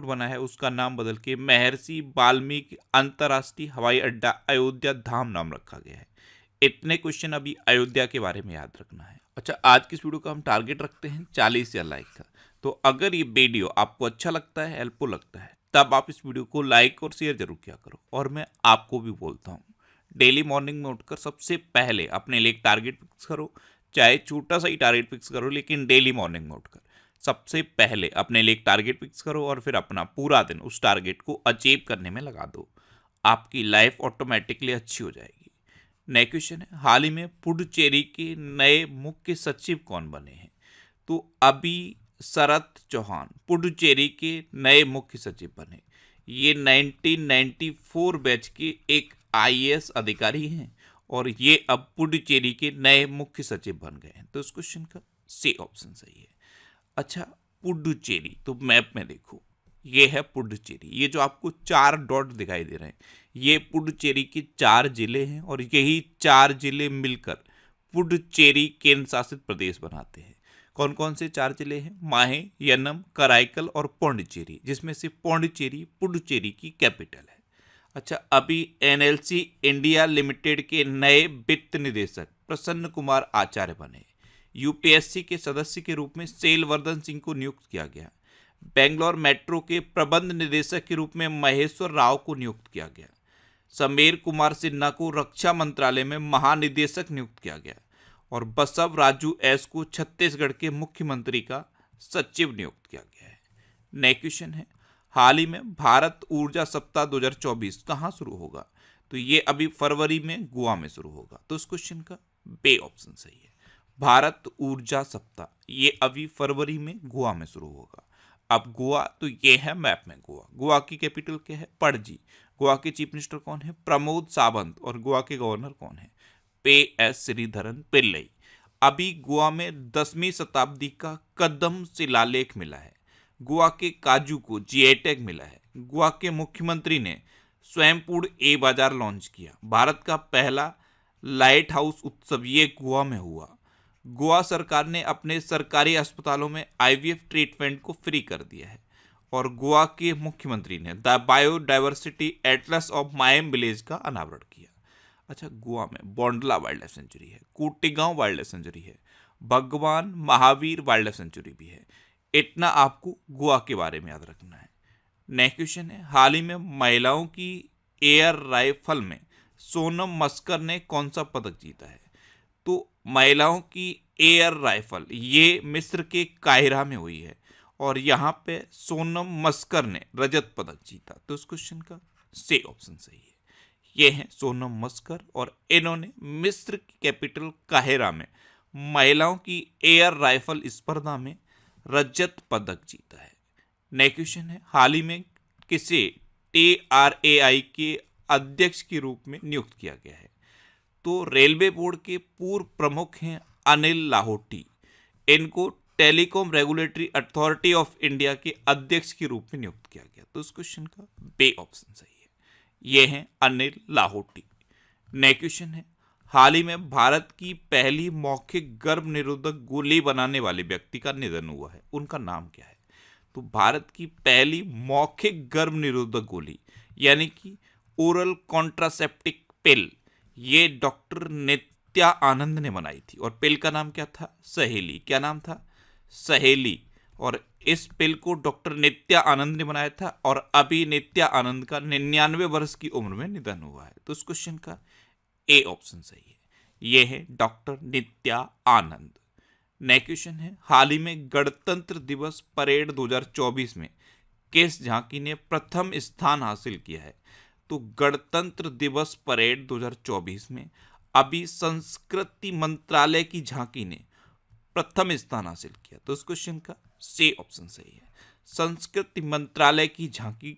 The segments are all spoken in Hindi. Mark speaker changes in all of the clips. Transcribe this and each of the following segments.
Speaker 1: बना है उसका नाम बदल के महर्षि वाल्मीकि अंतर्राष्ट्रीय हवाई अड्डा अयोध्या धाम नाम रखा गया है। इतने क्वेश्चन अभी अयोध्या के बारे में याद रखना है। अच्छा, आज की इस वीडियो का हम टारगेट रखते हैं 40 या लाइक का। तो अगर ये वीडियो आपको अच्छा लगता है, हेल्पफुल लगता है, तब आप इस वीडियो को लाइक और शेयर जरूर किया करो। और मैं आपको भी बोलता हूँ, डेली मॉर्निंग में उठकर सबसे पहले अपने लिए एक टारगेट फिक्स करो, चाहे छोटा सा ही टारगेट फिक्स करो, लेकिन डेली मॉर्निंग में उठकर सबसे पहले अपने लिए एक टारगेट फिक्स करो और फिर अपना पूरा दिन उस टारगेट को अचीव करने में लगा दो। आपकी लाइफ ऑटोमेटिकली अच्छी हो जाएगी। नए क्वेश्चन है, हाल ही में पुडुचेरी के नए मुख्य सचिव कौन बने हैं? तो अभी शरद चौहान पुडुचेरी के नए मुख्य सचिव बने। ये 1994 बैच के एक आईएएस अधिकारी हैं और ये अब पुडुचेरी के नए मुख्य सचिव बन गए हैं। तो इस क्वेश्चन का सी ऑप्शन सही है। अच्छा, पुडुचेरी तो मैप में देखो, ये है पुडुचेरी। ये जो आपको 4 डॉट दिखाई दे रहे हैं, ये पुडुचेरी के 4 जिले हैं और यही 4 जिले मिलकर पुडुचेरी केंद्र शासित प्रदेश बनाते हैं। कौन कौन से 4 जिले हैं? माहे, यनम, कराईकल और पौंडीचेरी, जिसमें से पौंडीचेरी पुडुचेरी की कैपिटल है। अच्छा, अभी एनएलसी इंडिया लिमिटेड के नए वित्त निदेशक प्रसन्न कुमार आचार्य बने। यूपीएससी के सदस्य के रूप में सेलवर्धन सिंह को नियुक्त किया गया। बेंगलोर मेट्रो के प्रबंध निदेशक के रूप में महेश्वर राव को नियुक्त किया गया। समीर कुमार सिन्हा को रक्षा मंत्रालय में महानिदेशक नियुक्त किया गया और बसव राजू एस को छत्तीसगढ़ के मुख्यमंत्री का सचिव नियुक्त किया गया है। नए क्वेश्चन है, हाल ही में भारत ऊर्जा सप्ताह 2024 कहाँ शुरू होगा? तो ये अभी फरवरी में गोवा में शुरू होगा। तो इस क्वेश्चन का बे ऑप्शन सही है। भारत ऊर्जा सप्ताह ये अभी फरवरी में गोवा में शुरू होगा। अब गोवा तो ये है मैप में गोवा। गोवा की कैपिटल क्या है? पणजी। गोवा के चीफ मिनिस्टर कौन है? प्रमोद सावंत। और गोवा के गवर्नर कौन है? PS श्रीधरन पिल्लई। अभी गोवा में 10वीं शताब्दी का कदम शिलालेख मिला है। गोवा के काजू को जीआई टैग मिला है। गोवा के मुख्यमंत्री ने स्वयंपूर्ण ए बाजार लॉन्च किया। भारत का पहला लाइट हाउस उत्सव ये गोवा में हुआ। गोवा सरकार ने अपने सरकारी अस्पतालों में आईवीएफ ट्रीटमेंट को फ्री कर दिया है और गोवा के मुख्यमंत्री ने the biodiversity Atlas of मायम village का अनावरण किया। अच्छा, गोवा में बोंडला वाइल्ड लाइफ सेंचुरी है, कोटेगांव वाइल्ड लाइफ सेंचुरी है, भगवान महावीर वाइल्ड लाइफ सेंचुरी भी है। इतना आपको गोवा के बारे में याद रखना है। नेक्स्ट क्वेश्चन है, हाल ही में महिलाओं की एयर राइफल में सोनम मस्कर ने कौन सा पदक जीता है? तो महिलाओं की एयर राइफल ये मिस्र के काहिरा में हुई है और यहाँ पे सोनम मस्कर ने रजत पदक जीता। तो इस क्वेश्चन का सी ऑप्शन सही है। ये है सोनम मस्कर और इन्होंने मिस्र की कैपिटल काहिरा में महिलाओं की एयर राइफल स्पर्धा में रजत पदक जीता है। नेक्स्ट क्वेश्चन है, हाल ही में किसे TRAI के अध्यक्ष के रूप में नियुक्त किया गया है? तो रेलवे बोर्ड के पूर्व प्रमुख हैं अनिल लाहोटी। इनको telecom regulatory authority of India के अध्यक्ष के रूप में नियुक्त किया गया। तो इस क्वेश्चन का बे ऑप्शन सही है। ये हैं अनिल लाहोटी। नेक्स्ट क्वेश्चन है, हाल ही में भारत की पहली मौखिक गर्भ निरोधक गोली बनाने वाले व्यक्ति का निधन हुआ है। उनका नाम क्या है? तो भारत की पहली मौखिक गर्भ निरोधक गोली यानी कि ओरल कॉन्ट्रासेप्टिक पिल ये डॉक्टर नित्या आनंद ने बनाई थी और पिल का नाम क्या था? सहेली। क्या नाम था? सहेली। और इस पिल को डॉक्टर नित्या आनंद ने बनाया था और अभी नित्या आनंद का 99 वर्ष की उम्र में निधन हुआ है। तो इस क्वेश्चन का ए ऑप्शन सही है। यह है डॉक्टर नित्या आनंद। नेक्स्ट क्वेश्चन है, हाल ही में गणतंत्र दिवस परेड 2024 में किस झांकी ने प्रथम स्थान हासिल किया है? तो गणतंत्र दिवस परेड 2024 में अभी संस्कृति मंत्रालय की झांकी ने प्रथम स्थान हासिल किया। तो इस क्वेश्चन का सी ऑप्शन सही है। संस्कृति मंत्रालय की झांकी,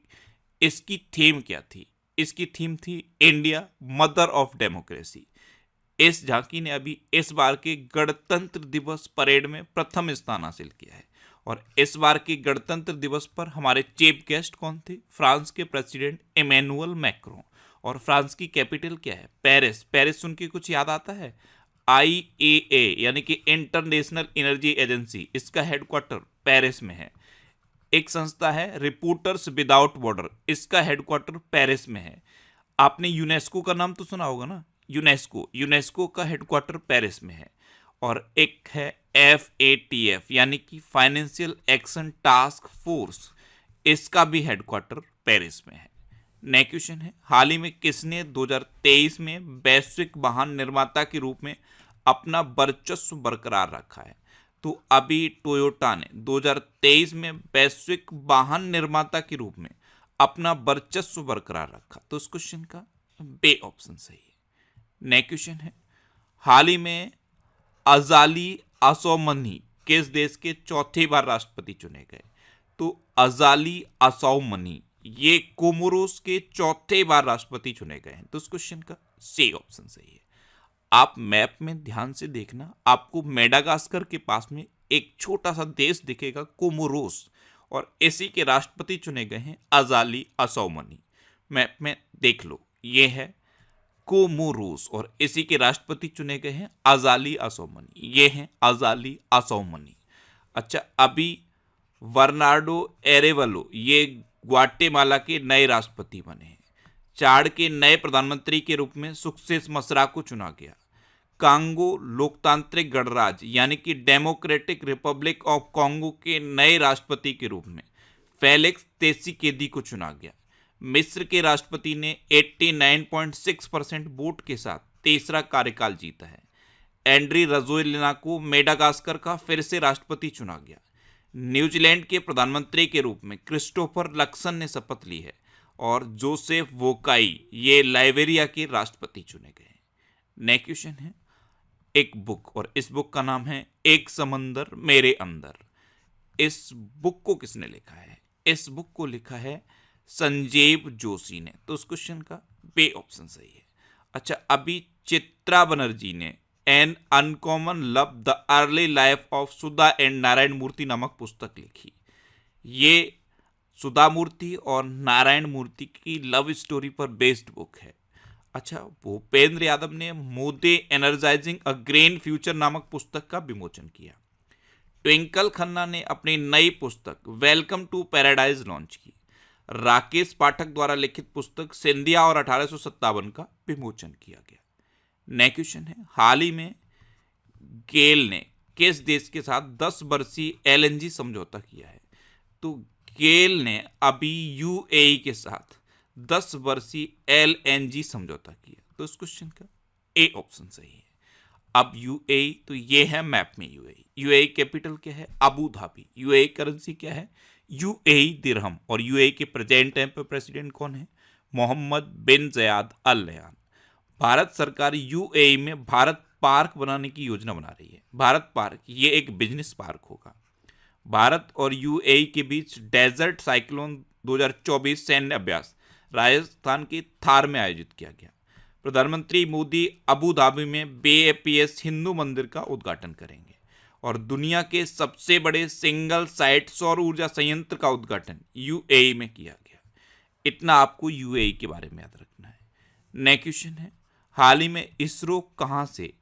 Speaker 1: इसकी थीम क्या थी? इसकी थीम थी इंडिया मदर ऑफ डेमोक्रेसी। इस झांकी ने अभी इस बार के गणतंत्र दिवस परेड में प्रथम स्थान हासिल किया है और इस बार के गणतंत्र दिवस पर हमारे चीफ गेस्ट कौन थे? फ्रांस के प्रेसिडेंट इमैनुअल मैक्रों। और फ्रांस की कैपिटल क्या है? पेरिस। पेरिस सुन के कुछ याद आता है? IAEA यानी कि इंटरनेशनल एनर्जी एजेंसी, इसका हेडक्वार्टर पेरिस में है। एक संस्था है रिपोर्टर्स विदाउट बॉर्डर, इसका हेडक्वार्टर पेरिस में है। आपने यूनेस्को का नाम तो सुना होगा ना, यूनेस्को का हेडक्वार्टर पेरिस में है। और एक है FATF यानी कि फाइनेंशियल एक्शन टास्क फोर्स, इसका भी हेडक्वार्टर पेरिस में है। नेक्स्ट क्वेश्चन है, हाल ही में किसने 2023 में वैश्विक वाहन निर्माता के रूप में अपना वर्चस्व बरकरार रखा है? तो अभी टोयोटा ने 2023 में वैश्विक वाहन निर्माता के रूप में अपना वर्चस्व बरकरार रखा, तो इस क्वेश्चन का बे ऑप्शन सही है। नेक्स्ट क्वेश्चन है, हाल ही में अजाली असौमनी किस देश के चौथे बार राष्ट्रपति चुने गए? तो अजाली असौमनी ये कोमोरोस के चौथे बार राष्ट्रपति चुने गए हैं, तो इस क्वेश्चन का सी ऑप्शन सही है। आप मैप में ध्यान से देखना, आपको मेडागास्कर के पास में एक छोटा सा देश दिखेगा कोमोरोस, और इसी के राष्ट्रपति चुने गए हैं अजाली असौमनी। मैप में देख लो, ये है कोमोरोस और इसी के राष्ट्रपति चुने गए हैं अजाली असौमनी, ये हैं अजाली असौमनी। अच्छा, अभी बर्नार्डो एरेवलो ये ग्वाटेमाला के नए राष्ट्रपति बने हैं। चाड के नए प्रधानमंत्री के रूप में सक्सेस मसरा को चुना गया। कांगो लोकतांत्रिक गणराज्य यानी कि डेमोक्रेटिक रिपब्लिक ऑफ कांगो के नए राष्ट्रपति के रूप में फेलिक्स त्सिसेकेदी को चुना गया। मिस्र के राष्ट्रपति ने 89.6% वोट के साथ तीसरा कार्यकाल जीता है। एंड्री रजोलिना को मेडागास्कर का फिर से राष्ट्रपति चुना गया। न्यूजीलैंड के प्रधानमंत्री के रूप में क्रिस्टोफर लक्सन ने शपथ ली है और जोसेफ वोकाई ये लाइबेरिया के राष्ट्रपति चुने गए। नेक्स्ट क्वेश्चन है, एक बुक, और इस बुक का नाम है एक समंदर मेरे अंदर। इस बुक को किसने लिखा है? इस बुक को लिखा है संजीव जोशी ने, तो उस क्वेश्चन का बे ऑप्शन सही है। अच्छा, अभी चित्रा बनर्जी ने an uncommon love the early life of Sudha and Narayan Murthy नामक पुस्तक लिखी। ये सुधा मूर्ति और नारायण मूर्ति की लव स्टोरी पर बेस्ड बुक है। अच्छा, भूपेंद्र यादव ने मोदी एनर्जाइजिंग अ ग्रीन फ्यूचर नामक पुस्तक का विमोचन किया। ट्विंकल खन्ना ने अपनी नई पुस्तक वेलकम टू पैराडाइज लॉन्च की। राकेश पाठक द्वारा लिखित पुस्तक सिंधिया और 1857 का विमोचन किया गया। नेक्स्ट क्वेश्चन है, हाल ही में गेल ने किस देश के साथ 10 वर्षीय LNG समझौता किया है? तो गेल ने अभी UAE के साथ 10 वर्षीय LNG समझौता किया, तो इस क्वेश्चन का ए ऑप्शन सही है। अब UAE, तो ये है मैप में UAE कैपिटल क्या है? Abu Dhabi. UAE करेंसी क्या है? UAE दिरहम। और UAE के प्रेजेंट टाइम पर प्रेसिडेंट कौन है? मोहम्मद बिन जयाद अल नहयान। भारत सरकार UAE में भारत पार्क बनाने की योजना बना रही है। भारत पार्क ये एक बिजनेस पार्क होगा। भारत और UAE के बीच डेजर्ट साइक्लोन 2024 सैन्य अभ्यास राजस्थान के थार में आयोजित किया गया। प्रधानमंत्री मोदी अबू धाबी में BAPS हिंदू मंदिर का उद्घाटन करेंगे और दुनिया के सबसे बड़े सिंगल साइट सौर ऊर्जा संयंत्र का उद्घाटन UAE में किया गया। इतना आपको UAE के बारे में याद रखना है। नेक्स्ट क्वेश्चन है, हाल ही में इसरो कहां से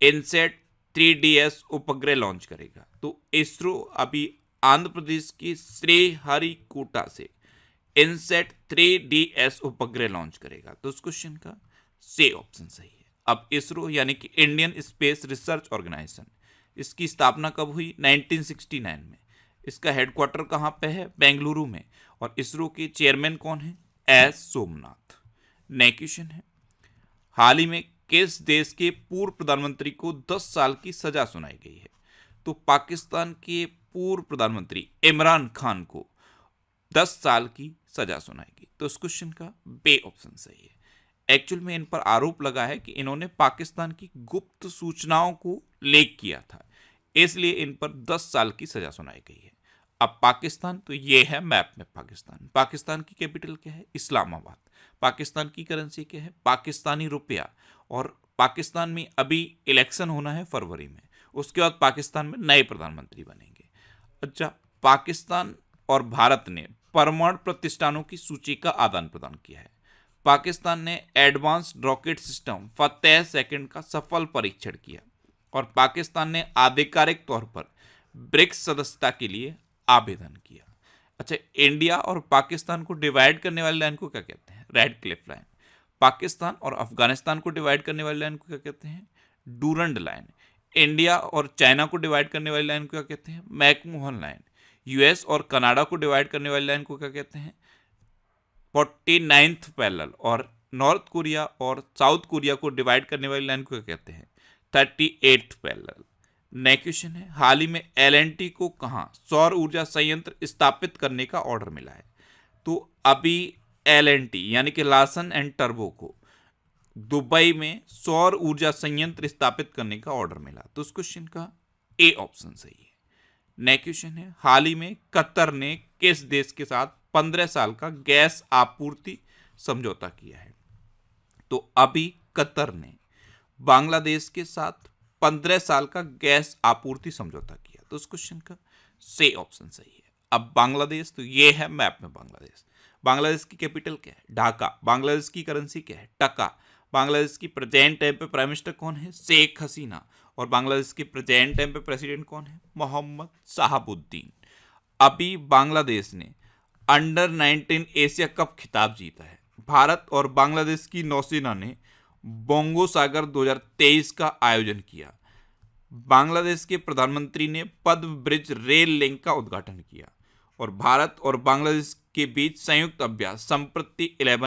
Speaker 1: इनसेट 3DS उपग्रह लॉन्च करेगा? तो इसरो अभी आंध्र प्रदेश की श्रीहरिकोटा से इनसेट 3DS उपग्रह लॉन्च करेगा, तो उस क्वेश्चन का सी ऑप्शन सही है। अब इसरो यानी कि इंडियन स्पेस रिसर्च ऑर्गेनाइजेशन, इसकी स्थापना कब हुई? 1969 में। इसका हेडक्वार्टर कहाँ पे है? बेंगलुरु में। और इसरो के चेयरमैन कौन है? S सोमनाथ। नेक्स्ट क्वेश्चन है, हाल ही में किस देश के पूर्व प्रधानमंत्री को 10 साल की सजा सुनाई गई है? तो पाकिस्तान के पूर्व प्रधानमंत्री इमरान खान को 10 साल की सजा सुनाई गई, तो इस क्वेश्चन का बे ऑप्शन सही है। एक्चुअल में इन पर आरोप लगा है कि इन्होंने पाकिस्तान की गुप्त सूचनाओं को लीक किया था, इसलिए इन पर 10 साल की सजा सुनाई गई है। अब पाकिस्तान, तो ये है मैप में पाकिस्तान। पाकिस्तान की कैपिटल क्या है? इस्लामाबाद। पाकिस्तान की करेंसी क्या है? पाकिस्तानी रुपया। और पाकिस्तान में अभी इलेक्शन होना है फरवरी में, उसके बाद पाकिस्तान में नए प्रधानमंत्री बनेंगे। अच्छा, पाकिस्तान और भारत ने परमाणु प्रतिष्ठानों की सूची का आदान प्रदान किया है। पाकिस्तान ने एडवांस्ड रॉकेट सिस्टम फतेह सेकंड का सफल परीक्षण किया और पाकिस्तान ने आधिकारिक तौर पर ब्रिक्स सदस्यता के लिए आवेदन किया। अच्छा, इंडिया और पाकिस्तान को डिवाइड करने वाली लाइन को क्या कहते हैं? Red Cliff line. पाकिस्तान और अफगानिस्तान को डिवाइड करने वाली लाइन को क्या कहते हैं? Durand line. इंडिया और चाइना को डिवाइड करने वाली लाइन को क्या कहते हैं? McMahon line. यूएस और कनाडा को डिवाइड करने वाली लाइन को क्या कहते हैं? 49th parallel. और नॉर्थ कोरिया और साउथ कोरिया को डिवाइड करने वाली लाइन को क्या कहते हैं? 38th parallel. नेक्स्ट क्वेश्चन है, हाल ही में एलएनटी को कहाँ सौर ऊर्जा संयंत्र स्थापित करने का ऑर्डर मिला है? तो अभी एलएनटी यानी कि लार्सन एंड टर्बो को दुबई में सौर ऊर्जा संयंत्र स्थापित करने का ऑर्डर मिला। तो उस क्वेश्चन का ए ऑप्शन सही है। नेक्स्ट क्वेश्चन है, हाल ही में कतर ने किस देश के साथ 15 साल का गैस आपूर्ति समझौता किया है? तो अभी कतर ने बांग्लादेश के साथ 15 साल का गैस आपूर्ति समझौता किया। तो उस क्वेश्चन का सी ऑप्शन सही है। अब बांग्लादेश, तो ये है मैप में बांग्लादेश। बांग्लादेश की कैपिटल क्या है? ढाका। बांग्लादेश की करेंसी क्या है? टका। बांग्लादेश की प्रेजेंट टाइम पे प्राइम मिनिस्टर कौन है? शेख हसीना। और बांग्लादेश के प्रेजेंट टाइम पे प्रेसिडेंट कौन है? मोहम्मद शाहबुद्दीन। अभी बांग्लादेश ने अंडर 19 एशिया कप खिताब जीता है। भारत और बांग्लादेश की नौसेना ने बोंगो सागर 2023 का आयोजन किया। बांग्लादेश के प्रधानमंत्री ने पद्म ब्रिज रेल लिंक का उद्घाटन किया। और भारत और बांग्लादेश के बीच संयुक्त अभ्यास संप्रति 11